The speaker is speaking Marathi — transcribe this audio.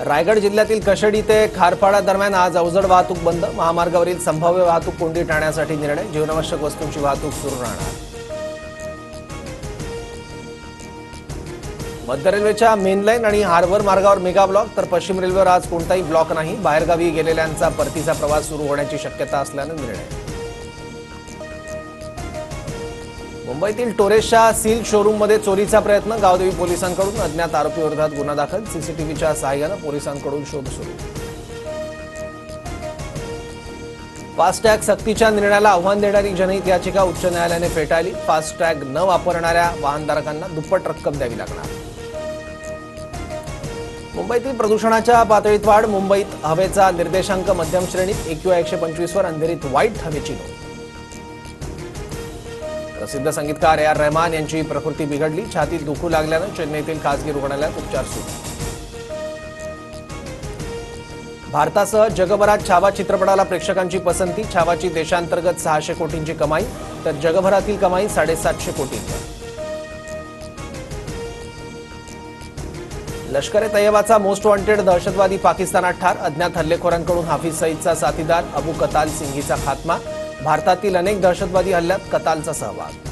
रायगड जिल्ह्यातील कशेडी ते खारपाडा दरम्यान आज अवजड वाहतूक बंद। महामार्गावरील संभाव्य वाहतूक कोंडी टाळण्यासाठी निर्णय। जीवनावश्यक वस्तूंची वाहतूक सुरू राहणार। मध्य रेल्वेच्या मेन लाईन आणि हार्बर मार्गावर मेगा ब्लॉक, तर पश्चिम रेल्वेवर आज कोणताही ब्लॉक नाही। बाहेरगावी गेलेल्यांचा परतीचा प्रवास सुरू होण्याची शक्यता असल्याने निर्णय। मुंबईतील टोरेसच्या सिल्क शोरूममध्ये चोरीचा प्रयत्न। गावदेवी पोलिसांकडून अज्ञात आरोपीविरोधात गुन्हा दाखल। सीसीटीव्हीच्या सहाय्याने पोलिसांकडून शोध सुरू। फास्टॅग सक्तीच्या निर्णयाला आव्हान देणारी जनहित याचिका उच्च न्यायालयाने फेटाळली। फास्टॅग न वापरणाऱ्या वाहनधारकांना दुप्पट रक्कम द्यावी लागणार। मुंबईतील प्रदूषणाच्या पातळीत वाढ। मुंबईत हवेचा निर्देशांक मध्यम श्रेणीत। AQI 125 वर अंधेरीत वाईट हवेची नोंद। प्रसिद्ध संगीतकार AR रहमान यांची प्रकृती बिघडली। छातीत दुखू लागल्याने चेन्नईतील खासगी रुग्णालयात उपचार सुरू। भारतासह जगभरात छावा चित्रपटाला प्रेक्षकांची पसंती। छावाची देशांतर्गत 600 कोटींची कमाई, तर जगभरातील कमाई 750 कोटींवर। लष्कर-ए-तैयबाचा मोस्ट वॉन्टेड दहशतवादी पाकिस्तानात ठार। अज्ञात हल्लेखोरांकडून हाफिज सईदचा साथीदार अबू कताल सिंघीचा खात्मा। भारतातील अनेक दहशतवादी हल्ल्यात कतालचा सहभाग।